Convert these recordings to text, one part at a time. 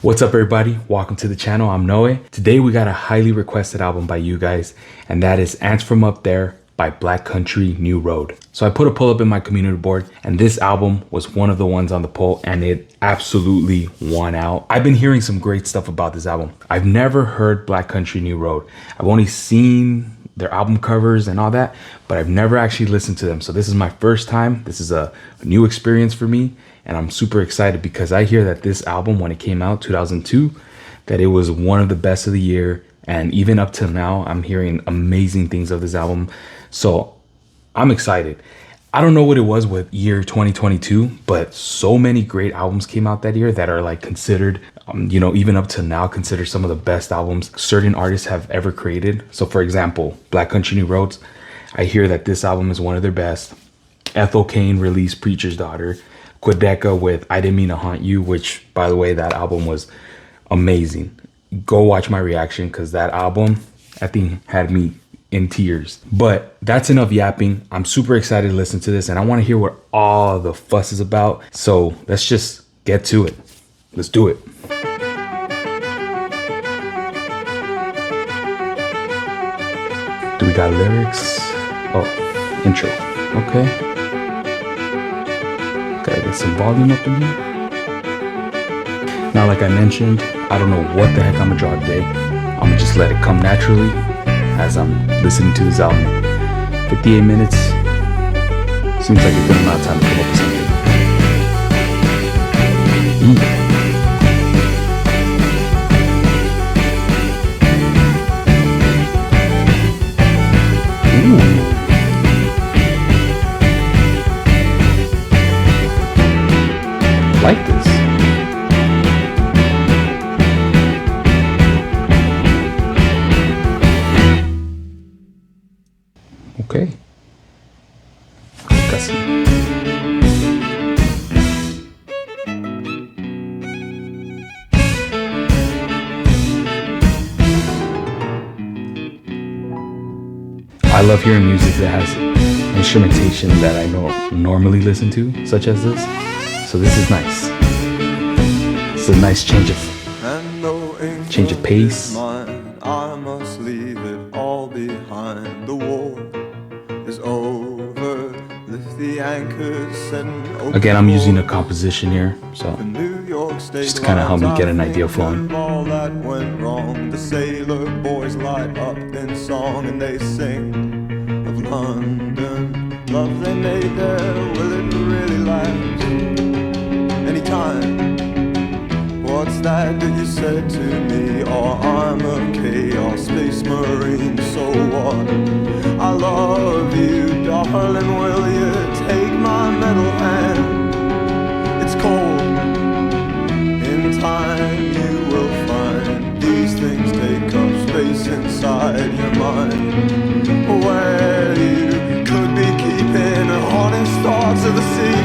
What's up everybody, welcome to the channel. I'm Noe. Today we got a highly requested album by you guys, and that is Ants From Up There by Black Country New Road. So I put a poll up in my community board, and this album was one of the ones on the poll, and it absolutely won out. I've been hearing some great stuff about this album. I've never heard Black Country New Road. I've only seen their album covers and all that, but I've never actually listened to them. So this is my first time. This is a new experience for me, and I'm super excited because I hear that this album, when it came out 2002, that it was one of the best of the year, and even up till now I'm hearing amazing things of this album. So I'm excited. I don't know what it was with year 2022, but so many great albums came out that year that are like considered, even up to now, considered some of the best albums certain artists have ever created. So for example, Black Country New Roads, I hear that this album is one of their best. Ethel Cain released Preacher's Daughter. Quedeca with I Didn't Mean to Haunt You, which by the way, that album was amazing. Go watch my reaction because that album, I think, had me in tears. But that's enough yapping. I'm super excited to listen to this, and I want to hear what all the fuss is about. So let's just get to it. Let's do it. Do we got lyrics? Oh, intro. Okay. Gotta get some volume up in here. Now, like I mentioned, I don't know what the heck I'm gonna draw today. I'm gonna just let it come naturally as I'm listening to this album. 58 minutes seems like a good amount of time to come up with something. Ooh. Like this. Okay. I love hearing music that has instrumentation that I normally listen to, such as this. So this is nice. It's a nice change of pace. I must leave it all behind. The war is over. Lift the anchors, setting open. Again, I'm using a composition here, so just to kind of help me get an idea flowing. All that went wrong. The sailor boys light up in song, and they sing of London. Love they made there, will it really last? Anytime. What's that you said to me? Oh, I'm a chaos space marine, so what? I love you, darling, will you take my metal hand? It's cold. In time you will find these things take up space inside your mind, where you could be keeping honest thoughts of the sea.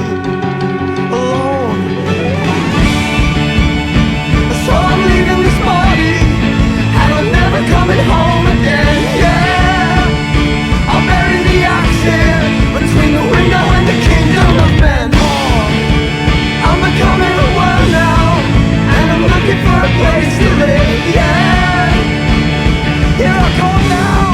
So I'm leaving this body, and I'm never coming home again, yeah. I'll bury the action between the window and the kingdom of men. Oh, I'm becoming a world now, and I'm looking for a place to live, yeah. Here I come now.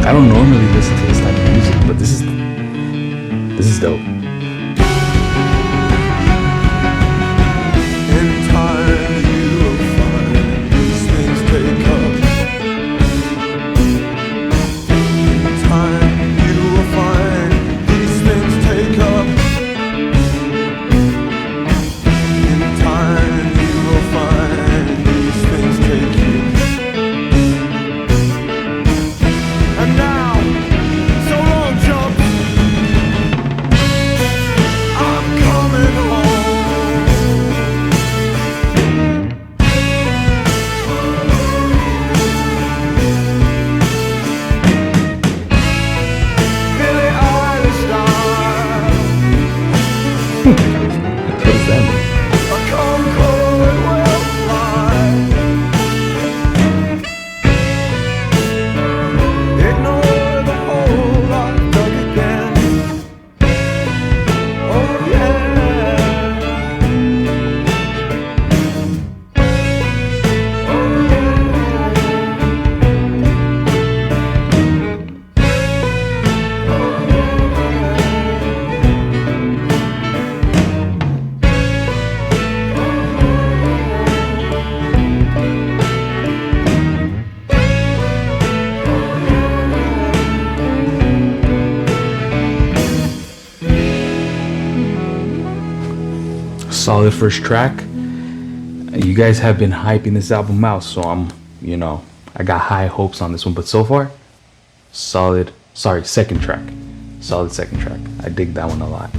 I don't normally listen to this type of music, but this is dope. In time you will find these things take up. In time you will find these things take up. In time you will find these things take you. And now, so long, jump. Solid first track. You guys have been hyping this album out, so I got high hopes on this one. But so far, second track. Solid second track. I dig that one a lot.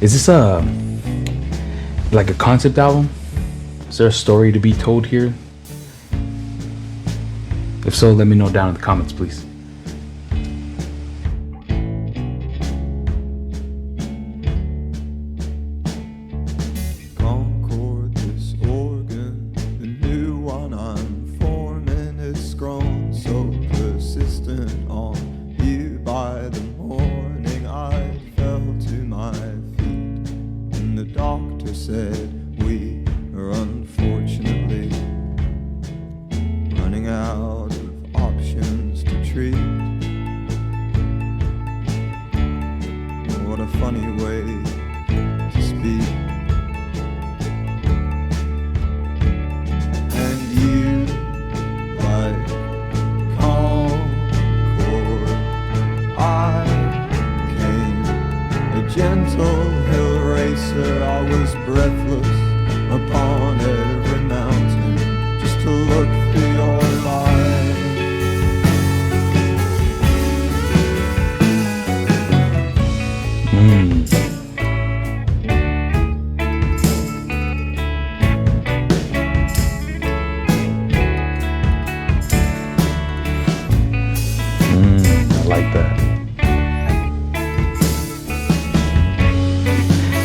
Is this like a concept album? Is there a story to be told here? If so, let me know down in the comments, please. Concorde, this organ, the new one I'm forming, it's grown so persistent on you. By the morning I fell to my feet, and the doctor said we are unfortunately running out of options to treat. What a funny way to speak. And you, like Concorde, I came, a gentle hill racer. I was breathless upon every mountain, just to look through your light. I like that.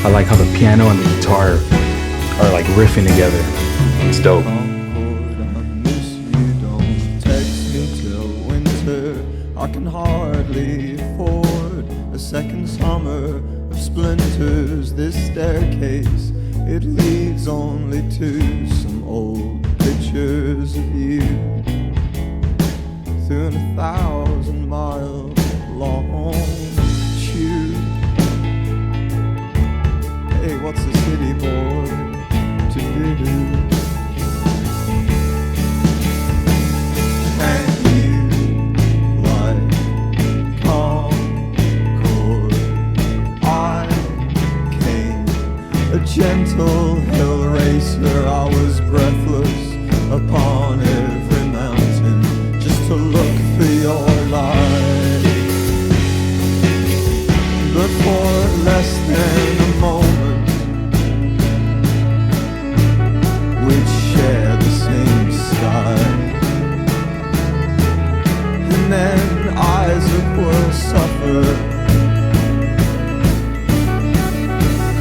I like how the piano and the guitar are like riffing together. It's dope. Concorde, I miss you, don't text me till winter. I can hardly afford a second summer of splinters. This staircase, it leads only to some old pictures of you through a 1,000-mile long tube. Hey, what's a city boy to do? And you, like Concorde, I came, a gentle hill racer. I was breathless upon every mountain, just to look for your light. But for less than a moment, we'd share the same sky, and then Isaac will suffer,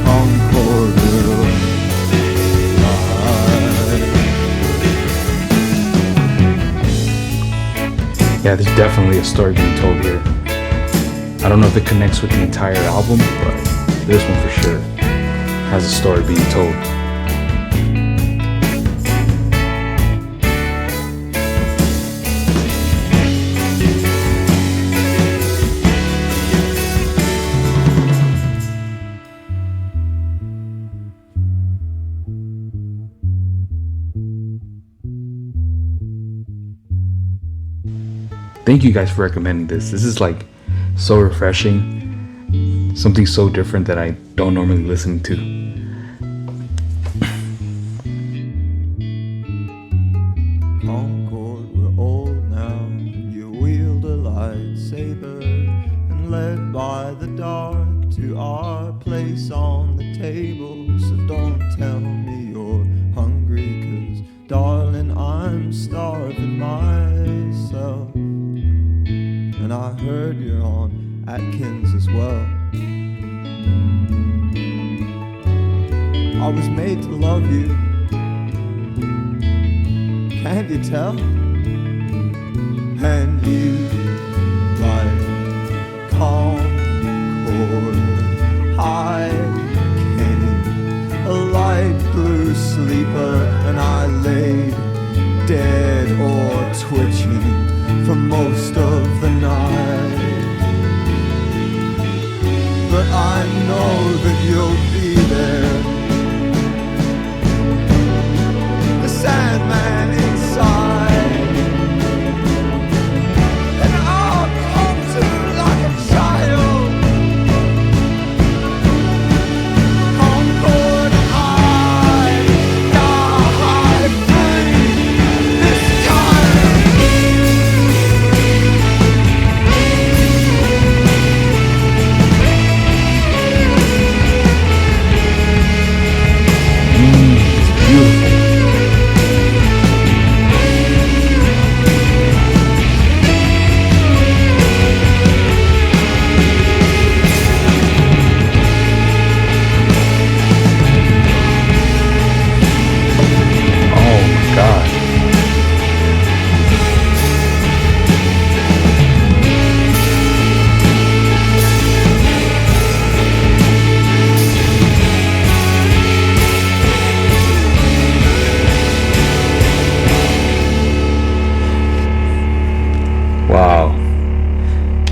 Concorde will die. Yeah, there's definitely a story being told here. I don't know if it connects with the entire album, but this one for sure has a story being told. Thank you guys for recommending this. This is like so refreshing, something so different that I don't normally listen to. Concorde, we're old now, and you wield a lightsaber, and led by the dark to our place on the table. So don't tell me you're hungry, 'cause darling, I'm starving myself. And I heard you're on Atkins as well. I was made to love you, can't you tell? And you, like Concorde, I came, a light blue sleeper, and I laid dead or twitching for most of the night. But I know that you'll be there, the Sandman inside, and I'll come to like a child.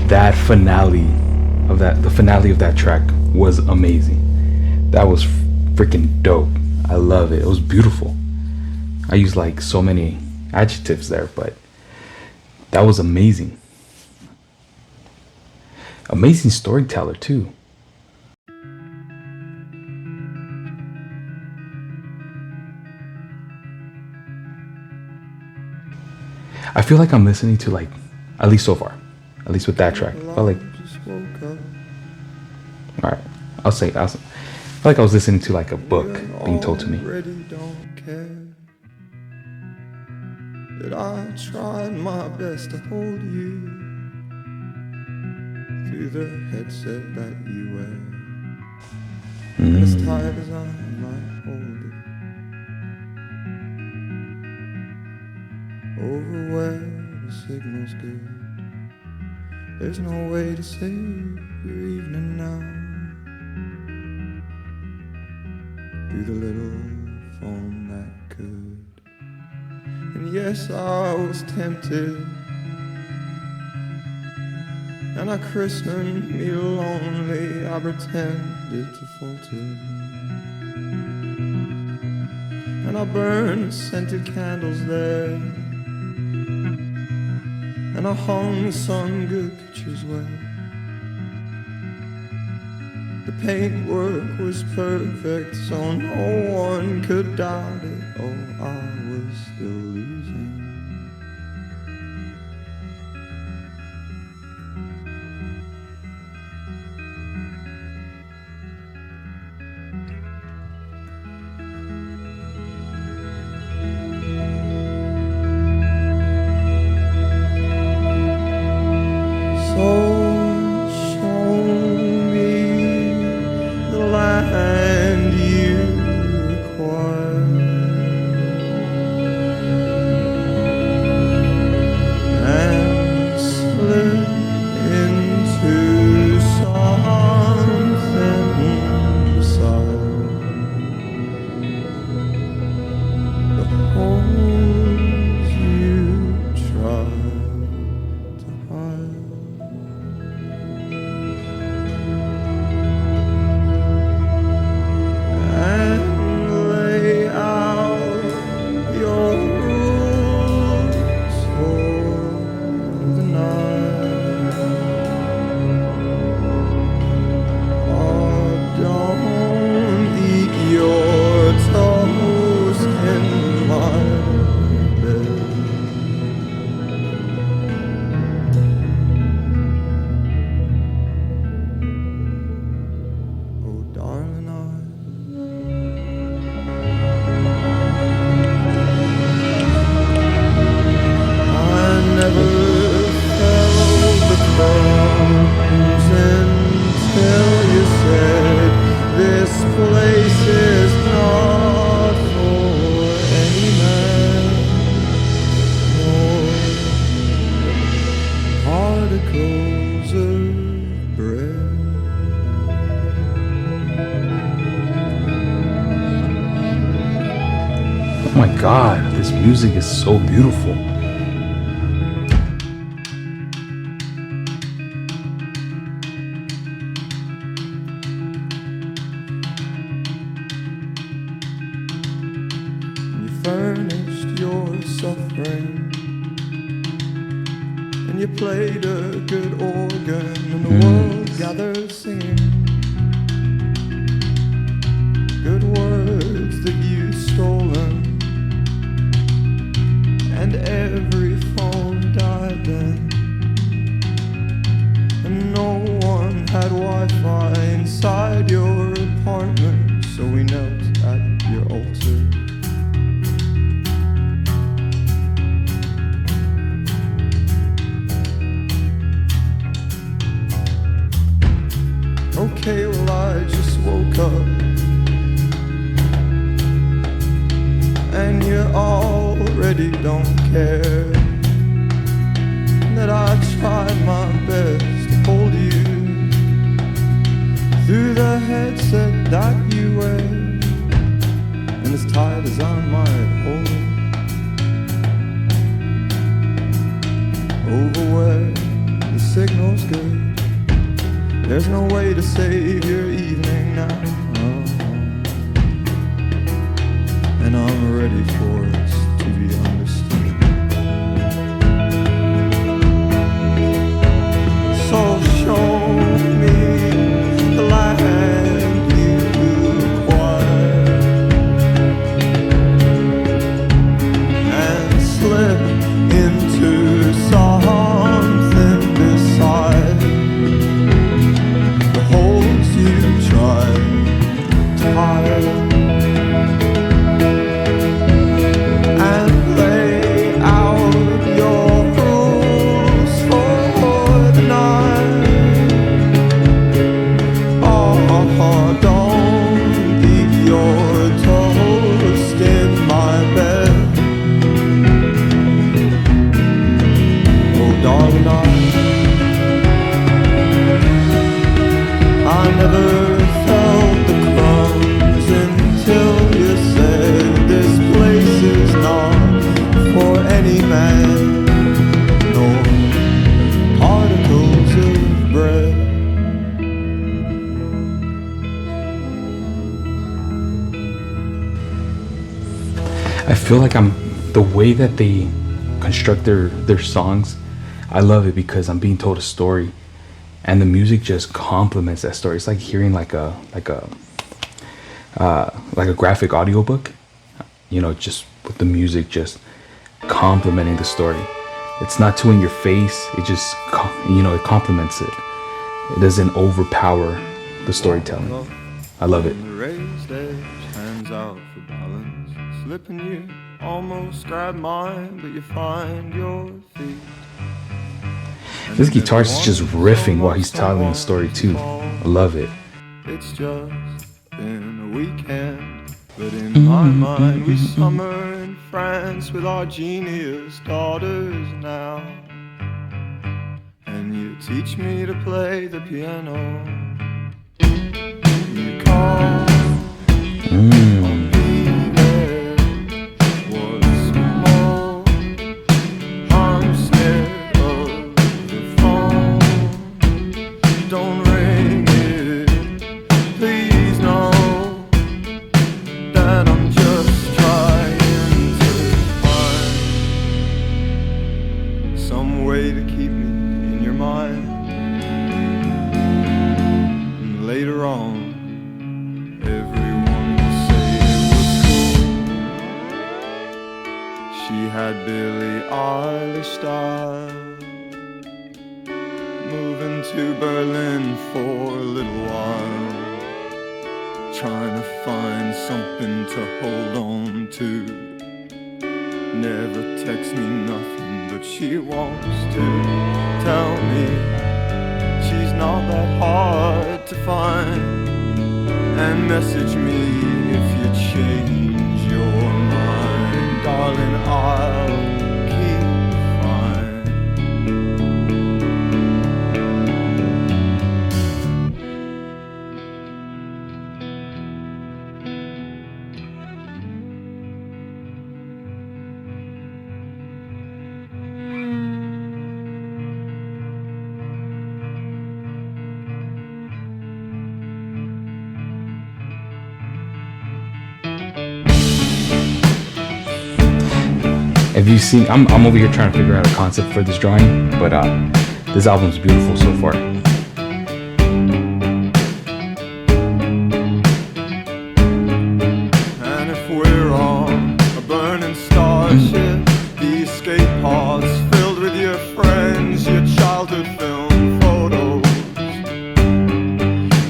that finale of the finale of that track was amazing. That was freaking dope. I love it. It was beautiful. I used like so many adjectives there, but that was amazing. Amazing storyteller too. I feel like I'm listening to, like, at least so far, at least with that track, I felt like, all right, I feel like I was listening to like a book being told to me. That I tried my best to hold you through the headset that you wear, and as tight as I might hold it, over where the signal's good, there's no way to save your evening now, through the little phone that could. And yes, I was tempted, and I christened me lonely. I pretended to falter, and I burned scented candles there, and I hung some good pictures where the paintwork was perfect, so no one could doubt it. Oh, I was still losing. So show me the land you require, and slip into something beside the holes you try to hide. And lay out your rules for the night. Oh, don't eat your toast in my bed. Oh, darling, I never felt the crumbs until you said this place is not for any man, or particles of bread. Oh my God, this music is so beautiful. You furnished your suffering, and you played a good organ, and the world gathered singing good words that you'd stolen, and every phone died then, and no one had Wi-Fi inside your apartment, so we knelt at your altar. Okay, well, I just woke up, and you already don't care that I tried my best to hold you through the headset that you wear, and as tight as I might hold it, over where the signal's good, There's no way to save your evening now, and I'm ready for us to be understood. So show me the land you acquired and slip into something beside the holes you tried to hide. I feel like the way that they construct their songs, I love it because I'm being told a story and the music just complements that story. It's like hearing like a graphic audiobook, you know, just with the music just complementing the story. It's not too in your face. It just, you know, it complements it. It doesn't overpower the storytelling. I love it. Raised edge, hands out for balance. Slipping, you almost grab mine, but you find your feet. This guitarist is just riffing while he's telling the story too. I love it. It's just been a weekend, but in my mind we summer in France with our genius daughters now. And you teach me to play the piano. You call. Moving to Berlin for a little while, trying to find something to hold on to. Never texts me nothing, but she wants to tell me she's not that hard to find, and message me if you change your mind, darling. I'll Have you seen, I'm over here trying to figure out a concept for this drawing, but this album's beautiful so far. And if we're on a burning starship, the escape pods filled with your friends, your childhood film photos,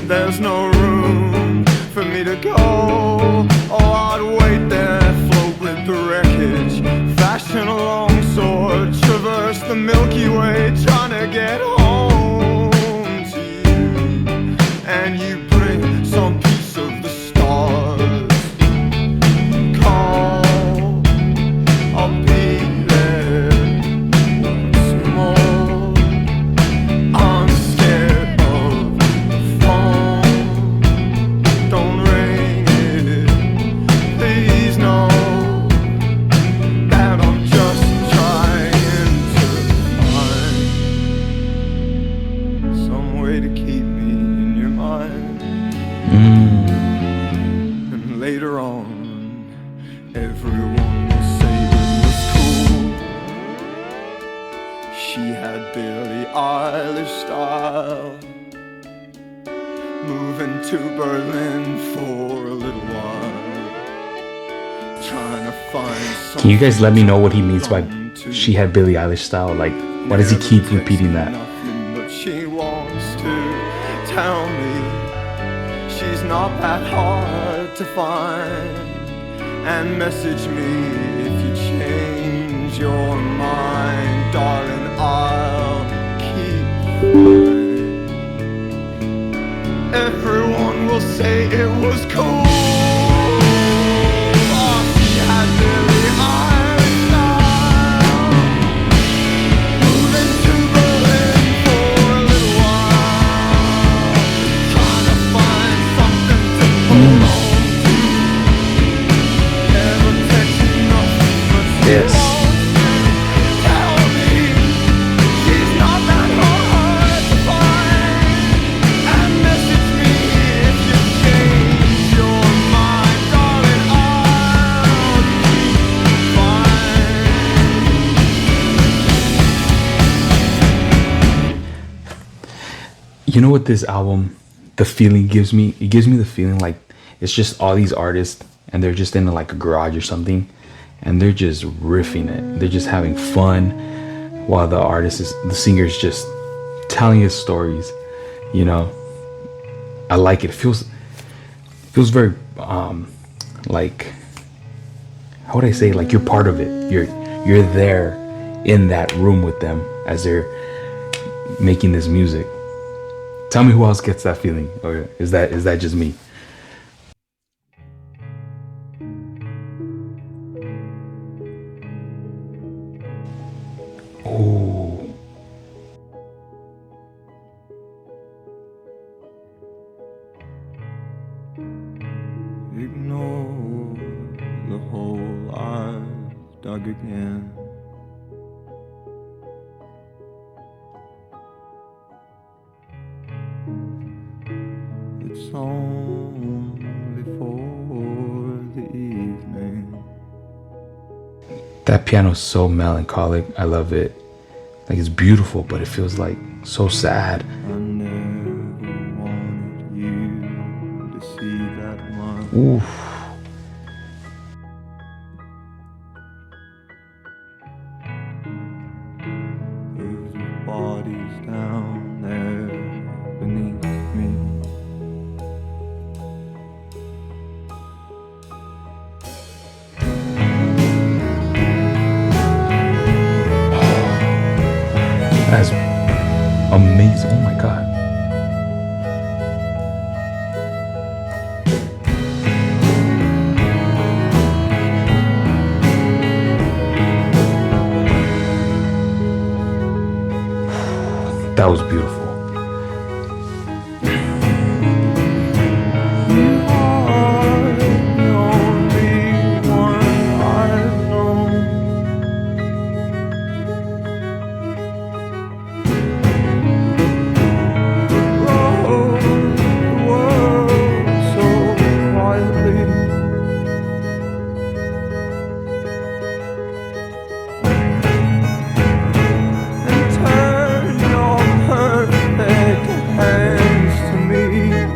there's no room for me to go. Oh, I'd wait there, float with the wreckage, fashion a long sword, traverse the Milky Way, trying to get home to you, and you bring some piece of the stars. Call, I'll be there once more. I'm scared of the phone, don't ring it, please no. To keep me Eilish style. Moving to Berlin for a little while. Trying to find. Can you guys let me know what he means by she had Billie Eilish style? Like, why does he keep repeating that? Nothing, but she wants to tell me she's not that hard to find. And message me if you change your mind, darling. I'll keep fine. Everyone will say it was cool. Oh, she had Billie Eilish style. Moving to Berlin for a little while. Trying to find something to hold on to. Never texting nothing but she Yes. wants to tell me she's not that hard to find. And message me if you change your mind, darling. I'll keep fine. You know what this album, the feeling gives me? It gives me the feeling like it's just all these artists and they're just in like a garage or something and they're just riffing it. They're just having fun while the singer's just telling his stories, you know. I like it. It feels very like, how would I say, like you're part of it. You're there in that room with them as they're making this music. Tell me who else gets that feeling, or is that just me? Oh, Ignore the hole I've dug again. It's only for the evening. that piano's so melancholic. I love it. Like it's beautiful, but it feels like so sad. I never wanted you to see that much. Oof. Of the bodies down there beneath me. That's amazing. Oh my God. That was beautiful. You are the only one I've known. Rode the world so quietly. And turn your perfect hands to me.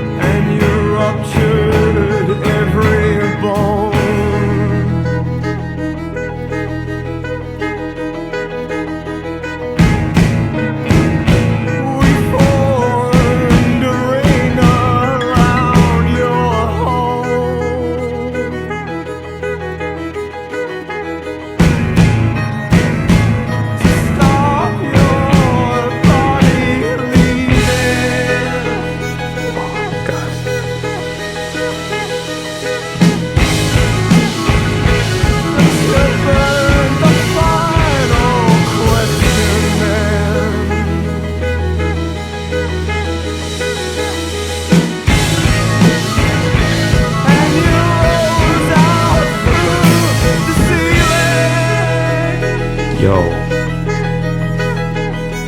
And you ruptured every bone. We formed a ring around your home. Stop your body leaving. God. To burn the final question then. And you rose out through the ceiling. Yo.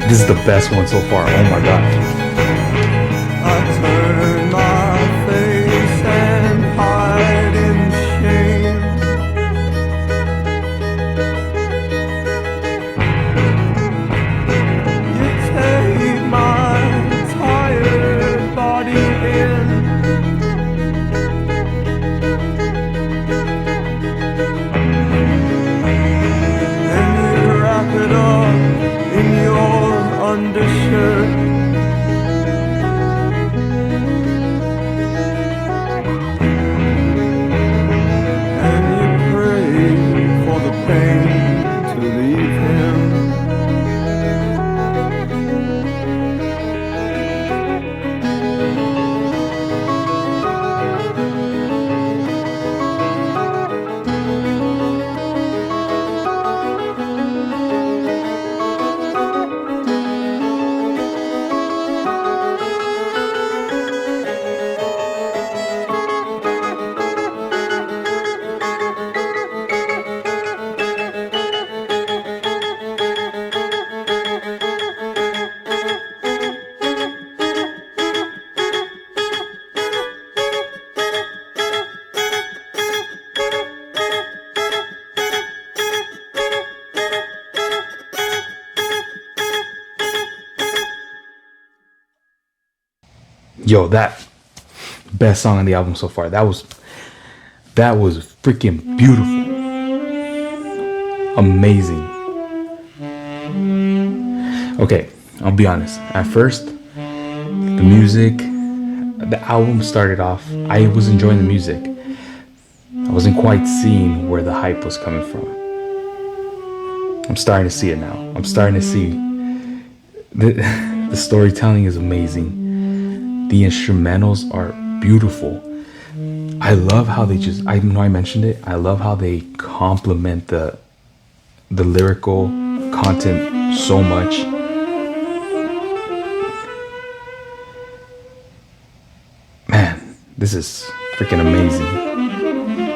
This is the best one so far. Oh my God. I turn my face and hide in shame. Yo, that best song on the album so far. That was freaking beautiful. Amazing. Okay, I'll be honest. At first, the music, the album started off, I was enjoying the music. I wasn't quite seeing where the hype was coming from. I'm starting to see it now. I'm starting to see the storytelling is amazing. The instrumentals are beautiful. I love how they just, I know I mentioned it, I love how they complement the lyrical content so much. Man, this is freaking amazing.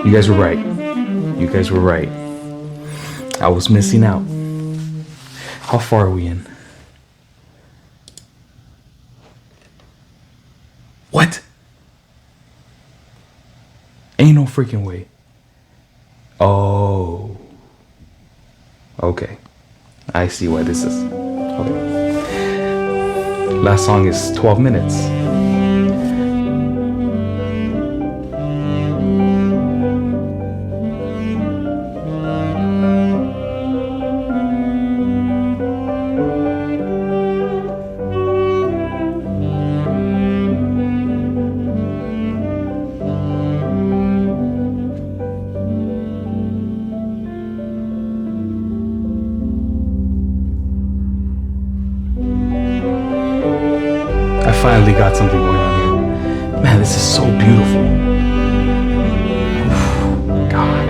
You guys were right. You guys were right. I was missing out. How far are we in? What? Ain't no freaking way. Oh. Okay. I see why this is. Okay. Last song is 12 minutes. Finally got something going on here. Man, this is so beautiful. God.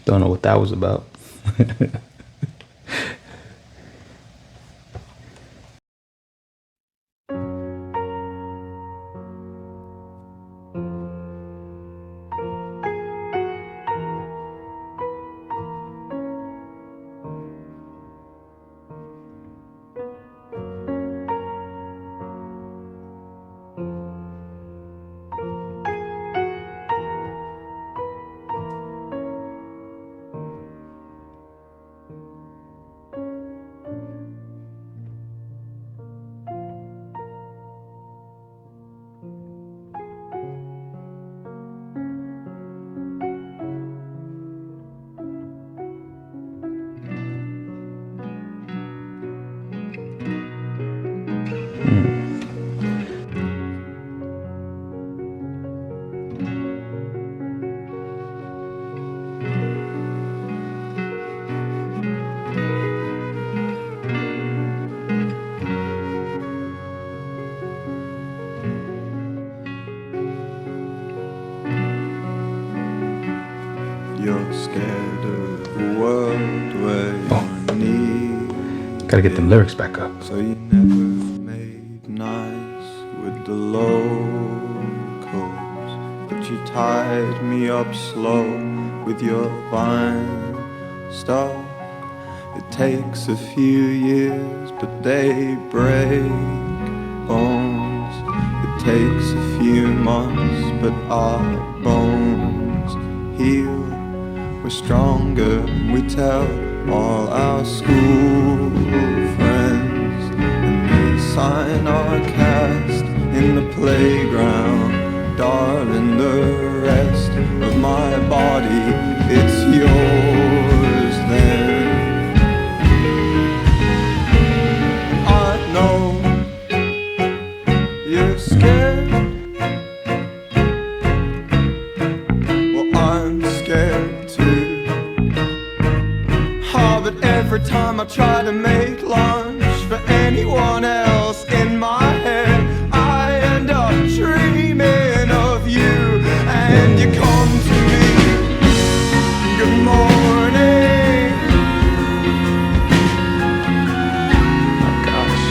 Don't know what that was about. You're scared of the world where you need. Gotta get them lyrics back up. So you never made nice with the locals, but you tied me up slow with your vine stuff. It takes a few years, but they break bones. It takes a few months, but our bones heal. We're stronger, we tell all our school friends, and they sign our cast in the playground. Darling, the rest of my body, it's yours then. I know you're scared. Well, I'm scared too. anyone else. In my head I end up dreaming of you, and you come to me. Good morning. My gosh.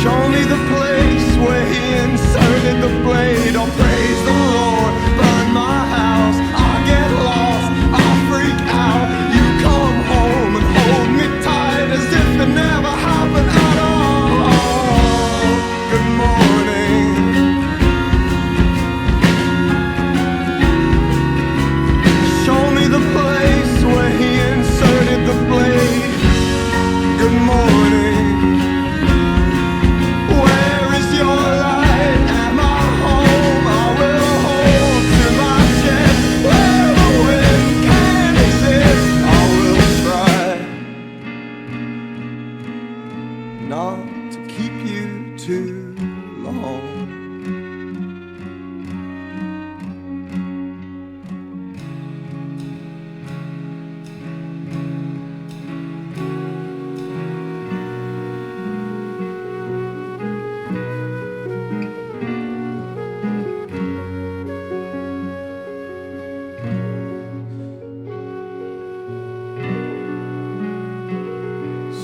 Show me the place where he inserted the blade. Oh, praise the Lord, burn my house. I get lost, I freak out. You come home and hold me tight as if it never happened at all. Good morning. Show me the place where he inserted the blade. Good morning. Where is your light? Am I home? I will hold to my chest. Where the wind can exist, I will try not to keep you too long.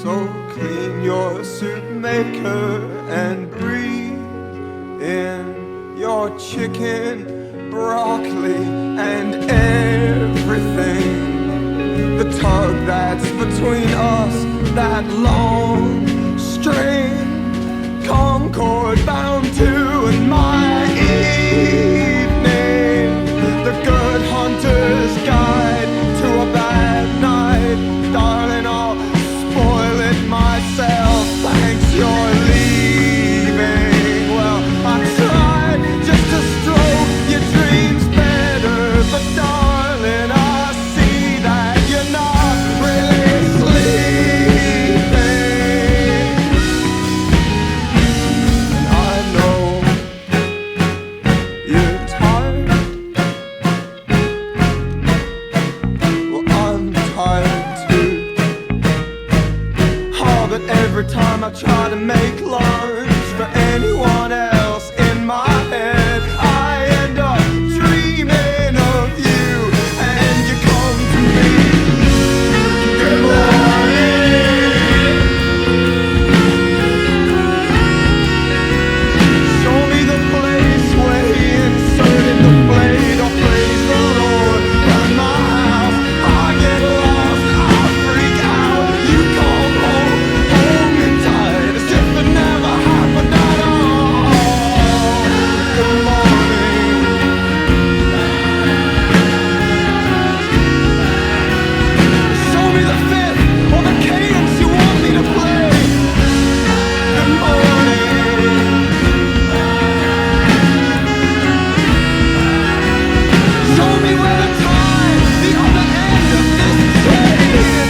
So clean your soup maker and breathe in your chicken, broccoli, and everything. The tug that's between us, that long string, Concorde bound to in my evening. The good hunter's guide to a bad night. Darling, I'll spoil it myself. Thanks, you're leaving. Well, I tried just to stroke your dreams better, but darling, I see that you're not really sleeping. And I know you're tired. Well, I'm tired too. Oh, but every time I try to make lunch for anyone else, in my head I end up dreaming of you, and you come to me. Good morning. Show me the place where he inserted the blade. Oh, praise the Lord, burn my house. I get lost, I freak out. You come home, hold me tight as if it never happened at all. Good morning. Show me the fifth or the cadence you want me to play. Good morning. Show me where the time, the other end of this train is.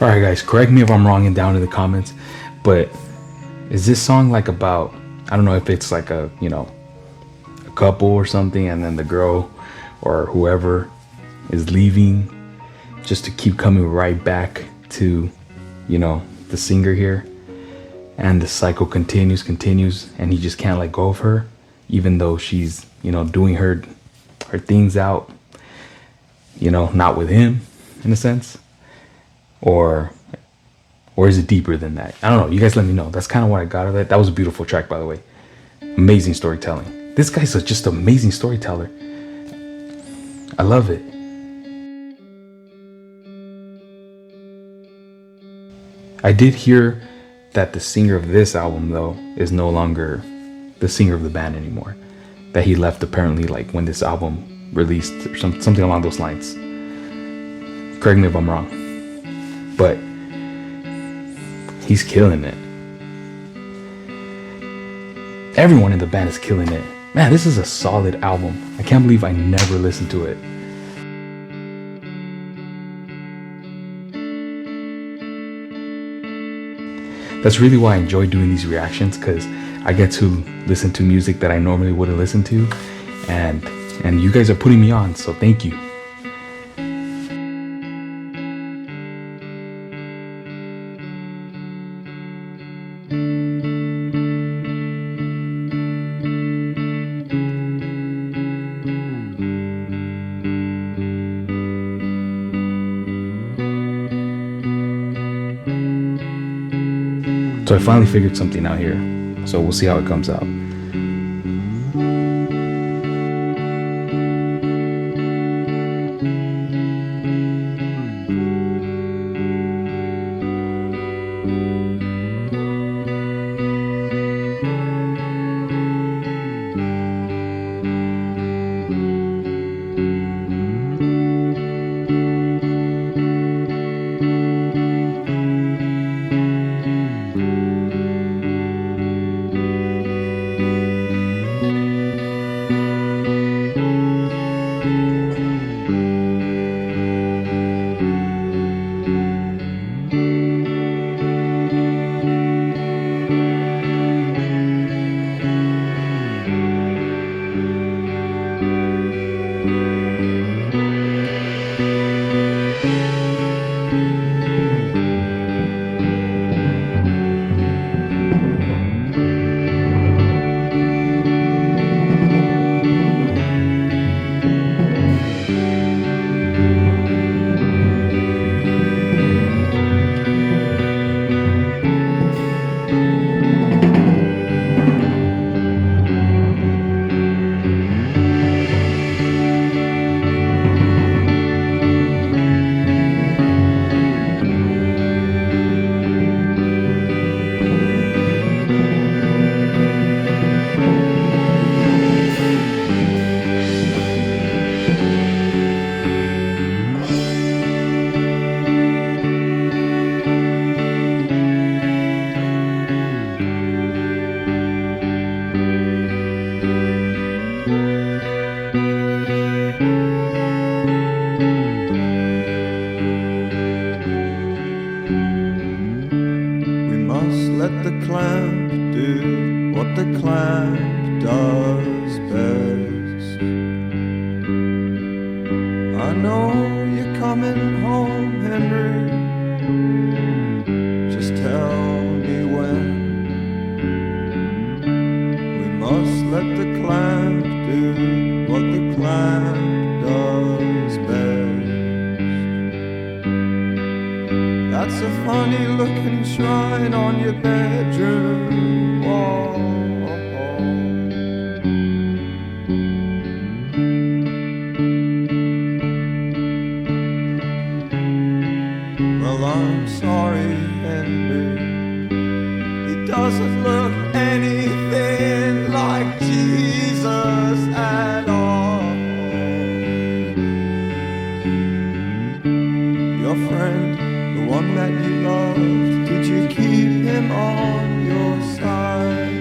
All right, guys, correct me if I'm wrong and down in the comments, but is this song like about, I don't know if it's like a, you know, a couple or something, and then the girl or whoever is leaving just to keep coming right back to, you know, the singer here, and the cycle continues, and he just can't let go of her, even though she's, you know, doing her things out, you know, not with him in a sense. Or is it deeper than that? I don't know. You guys let me know. That's kind of what I got of it. That was a beautiful track, by the way. Amazing storytelling. This guy's just amazing storyteller. I love it. I did hear that the singer of this album, though, is no longer the singer of the band anymore. That he left apparently like when this album released or something along those lines. Correct me if I'm wrong. But he's killing it. Everyone in the band is killing it. Man, this is a solid album. I can't believe I never listened to it. That's really why I enjoy doing these reactions, because I get to listen to music that I normally wouldn't listen to, and you guys are putting me on, so thank you. So I finally figured something out here, so we'll see how it comes out. Let the clamp do what the clamp does best. I know you're coming home, Henry. Just tell me when. We must let the clamp do what the clamp does best. That's a funny looking shrine on your bedroom wall. Well, I'm sorry, Henry. He doesn't look anything like Jesus at all. Your friend, the one that you loved, did you keep him on your side?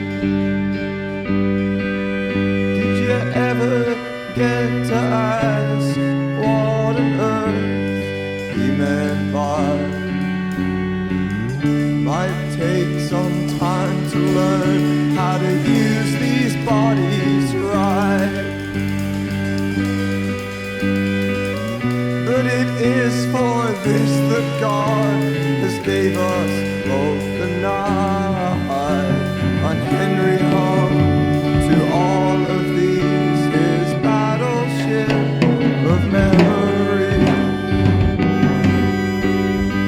Did you ever get to ask what on earth he meant by? Might take some time to learn how to use these bodies right. But it is for this that God has gave us both the night. On Henry hung to all of these his battleship of memory.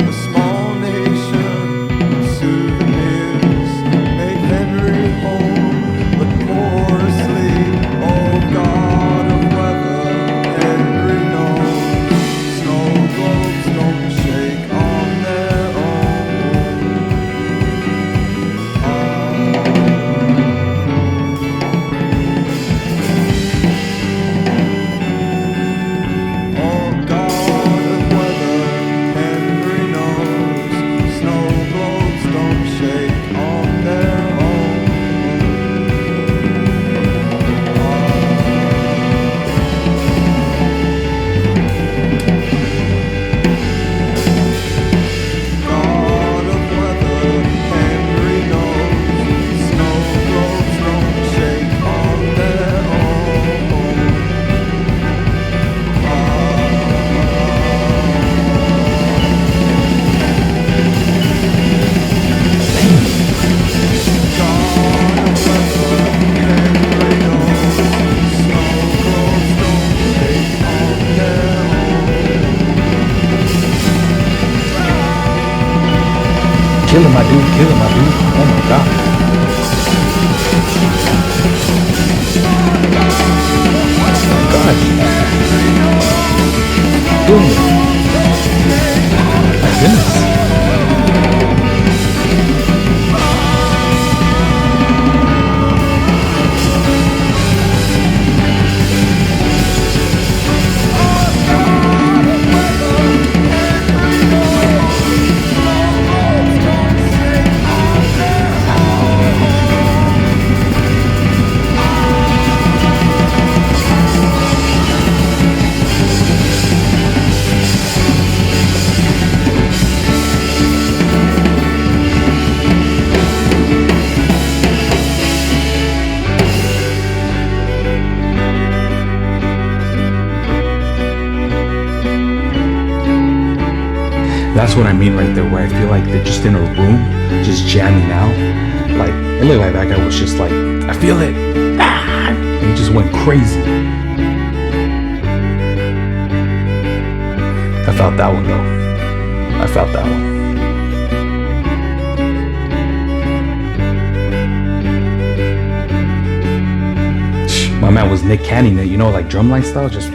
A small nation of souvenirs make Henry whole, but That's what I mean right there, where I feel like they're just in a room, just jamming out. Like, it looked like that guy was just like, I feel it. Ah! And he just went crazy. I felt that one though. I felt that one. My man was Nick Canning it, you know, like drumline style, just.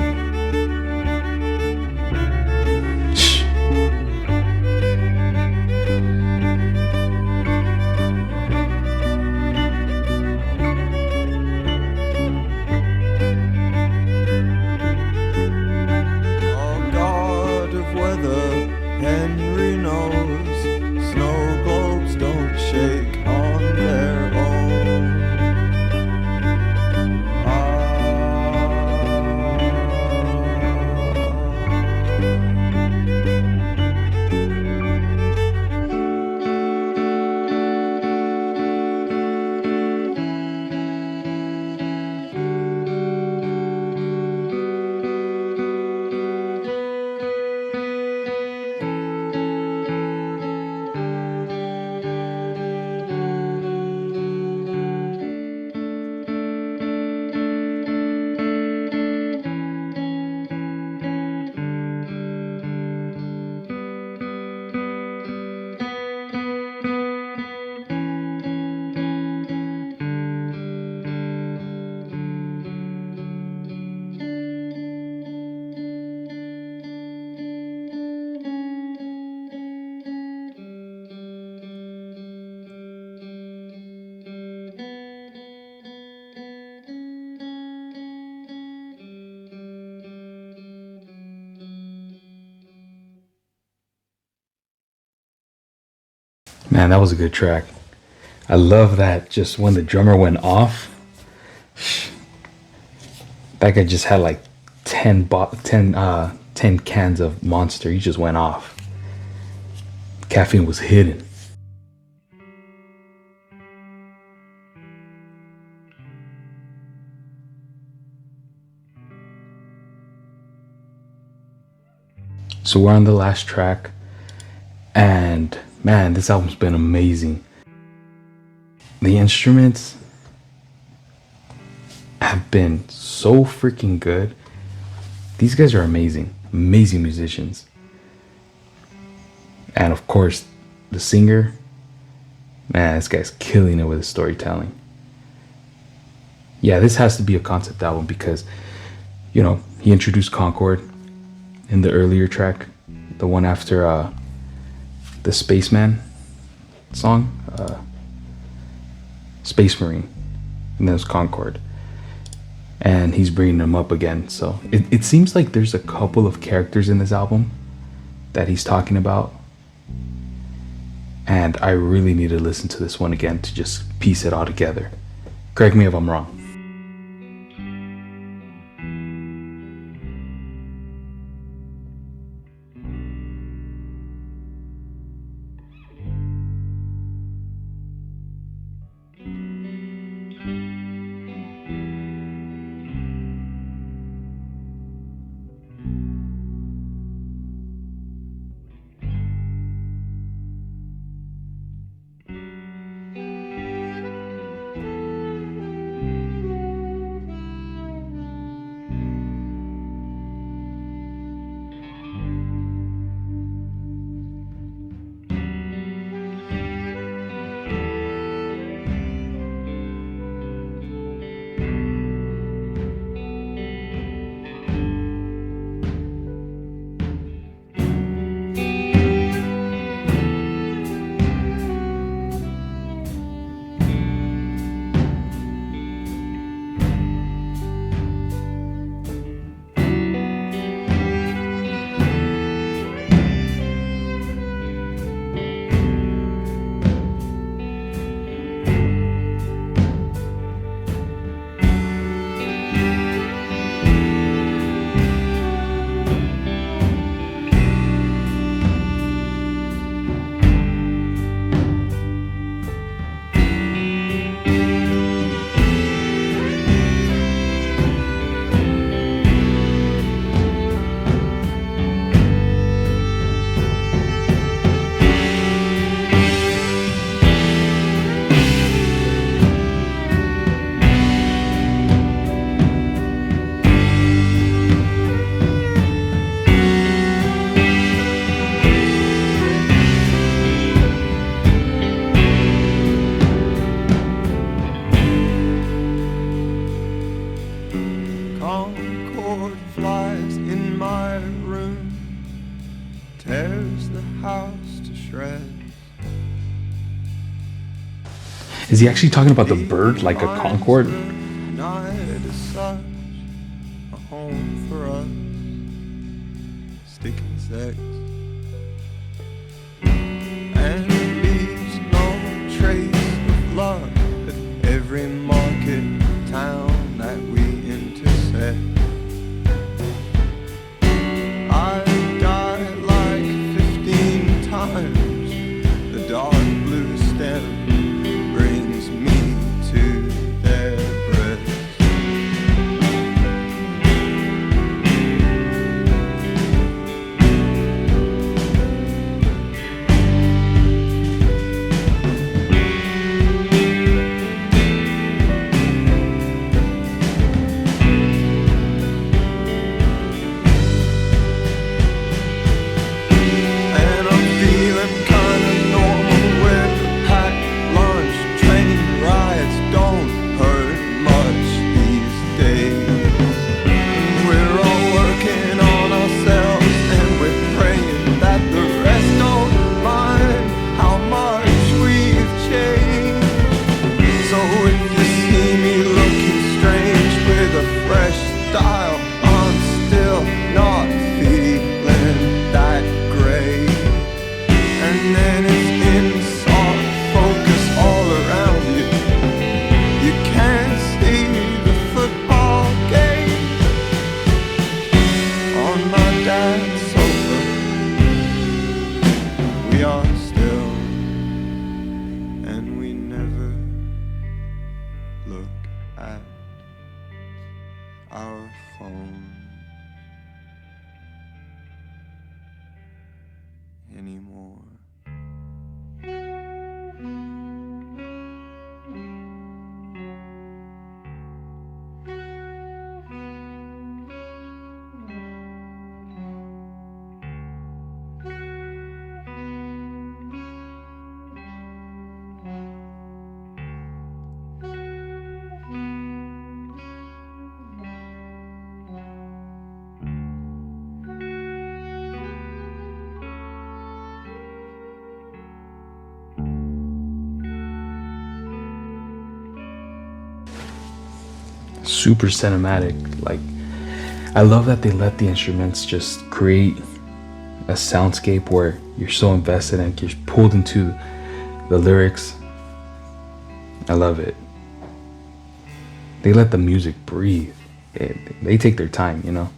Man, that was a good track. I love that just when the drummer went off, that guy just had like 10 cans of Monster. He just went off. Caffeine was hidden. So we're on the last track, and man, this album's been amazing. The instruments have been so freaking good. These guys are amazing, amazing musicians. And of course, the singer, man, this guy's killing it with his storytelling. Yeah, this has to be a concept album because, you know, he introduced Concorde in the earlier track, the one after the Spaceman song, Space Marine, and then it was Concorde. And he's bringing them up again. So it seems like there's a couple of characters in this album that he's talking about. And I really need to listen to this one again to just piece it all together. Correct me if I'm wrong. Concorde flies in my room, tears the house to shreds. Is he actually talking about the bird like a Concorde? Night is such a home for us, sticking sex, and leaves no trace of love at every market town that we intersect. I died like 15 times. The dark blue stem brings me to their breasts. And I'm feeling kinda normal with the packed lunch. Train rides don't hurt much these days. We're all working on ourselves, and we're praying that the rest don't mind how much we've changed. So if you see me looking strange with a fresh style, I'm still not feeling that great. And then it's in soft focus all around you. You can't see the football game on my dad's sofa. We are still, and we never look at our phone anymore. Super cinematic. Like, I love that they let the instruments just create a soundscape where you're so invested and you're pulled into the lyrics. I love it. They let the music breathe. They take their time, you know.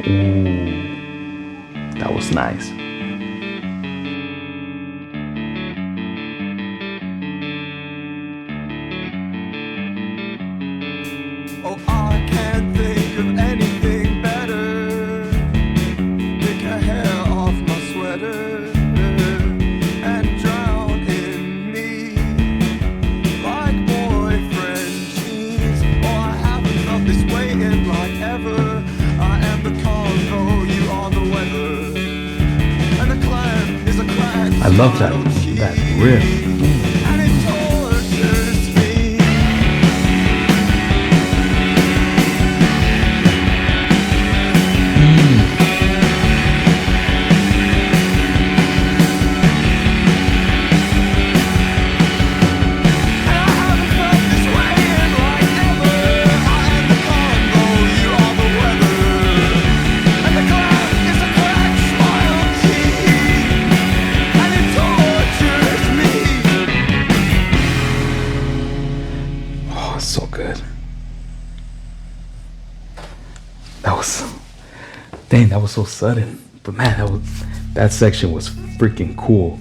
Ooh, that was nice. Oh, I can't think of anything better. Pick a hair off my sweater and drown in me like boyfriend jeans. Oh, I haven't felt this way in like ever. I am the Congo, you are the weather, and the clan is a crack. I love that riff. And it tortures me. And I haven't felt this way in like ever. I am the Congo, you are the weather, and the cloud is a cracked smile cheek, and it tortures me. Oh, it's so good. Dang, that was so sudden. But man, that section was freaking cool.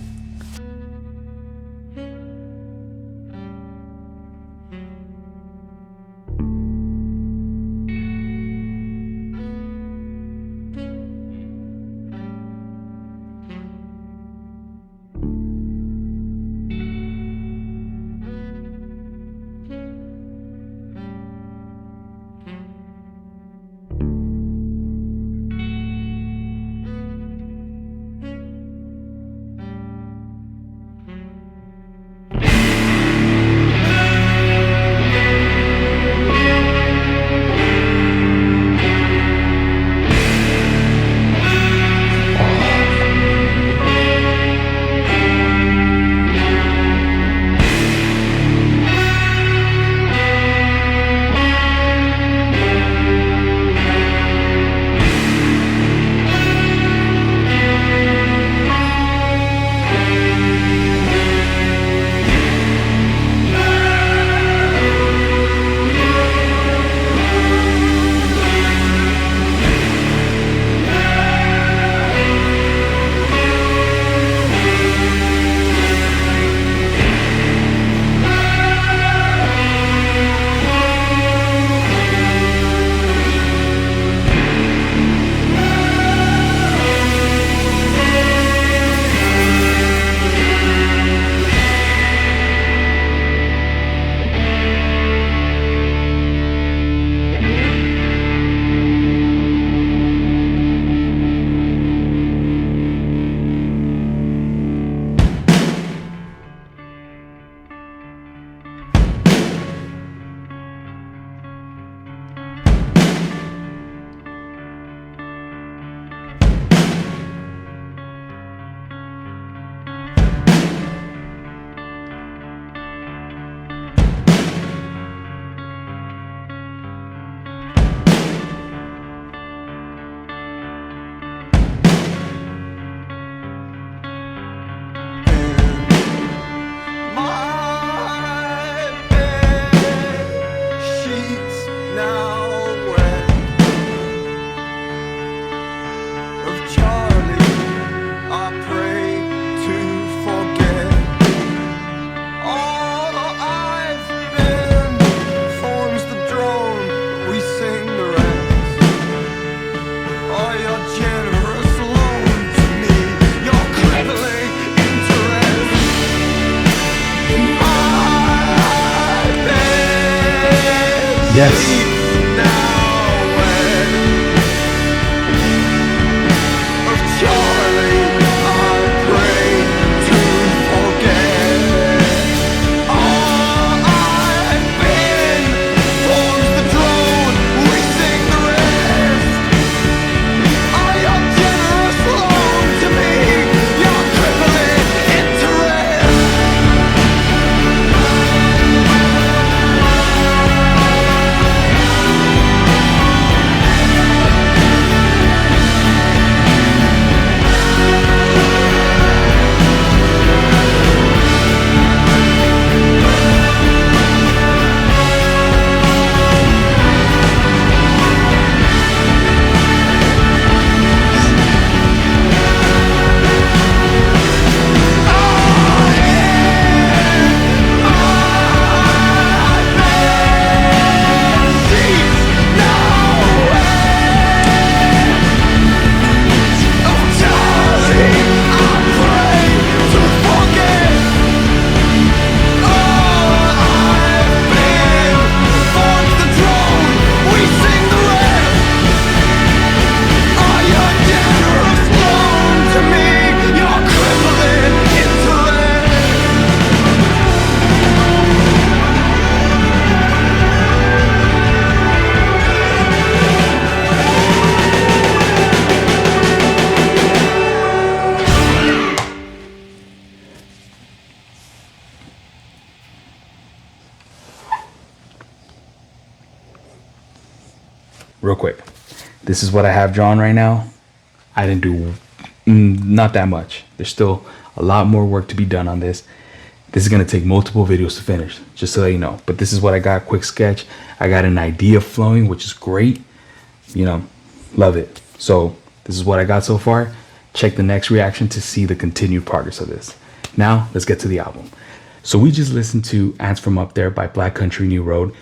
Yes. Real quick, this is what I have drawn right now. I didn't do not that much. There's still a lot more work to be done on this. This is going to take multiple videos to finish, just so that you know. But this is what I got, quick sketch. I got an idea flowing, which is great. You know, love it. So this is what I got so far. Check the next reaction to see the continued progress of this. Now, let's get to the album. So we just listened to Ants From Up There by Black Country New Road.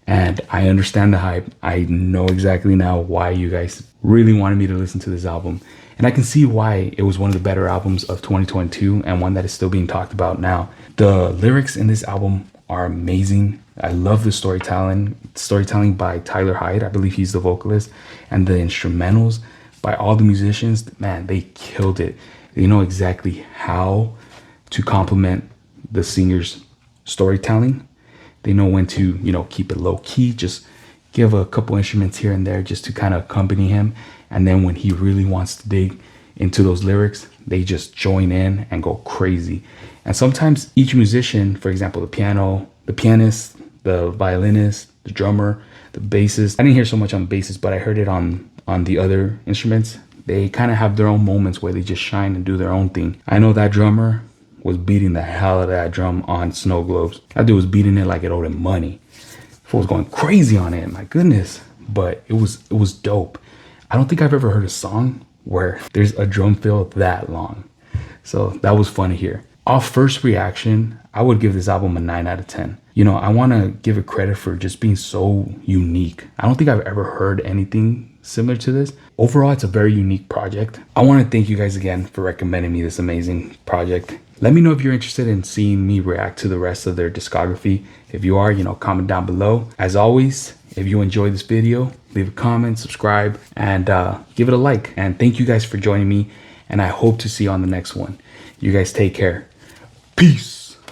And I understand the hype. I know exactly now why you guys really wanted me to listen to this album. And I can see why it was one of the better albums of 2022 and one that is still being talked about now. The lyrics in this album are amazing. I love the storytelling by Tyler Hyde. I believe he's the vocalist. And the instrumentals by all the musicians, man, they killed it. They know exactly how to complement the singer's storytelling. They know when to, you know, keep it low key, just give a couple instruments here and there just to kind of accompany him. And then when he really wants to dig into those lyrics, they just join in and go crazy. And sometimes each musician, for example, the pianist, the violinist, the drummer, the bassist. I didn't hear so much on bassist, but I heard it on the other instruments. They kind of have their own moments where they just shine and do their own thing. I know that drummer was beating the hell out of that drum on Snow Globes. That dude was beating it like it owed him money. Fool was going crazy on it, my goodness. But it was dope. I don't think I've ever heard a song where there's a drum fill that long. So that was fun to hear. Off first reaction, I would give this album a 9 out of 10. You know, I want to give it credit for just being so unique. I don't think I've ever heard anything similar to this. Overall, it's a very unique project. I want to thank you guys again for recommending me this amazing project. Let me know if you're interested in seeing me react to the rest of their discography. If you are, you know, comment down below. As always, if you enjoyed this video, leave a comment, subscribe, and give it a like. And thank you guys for joining me. And I hope to see you on the next one. You guys take care. Peace.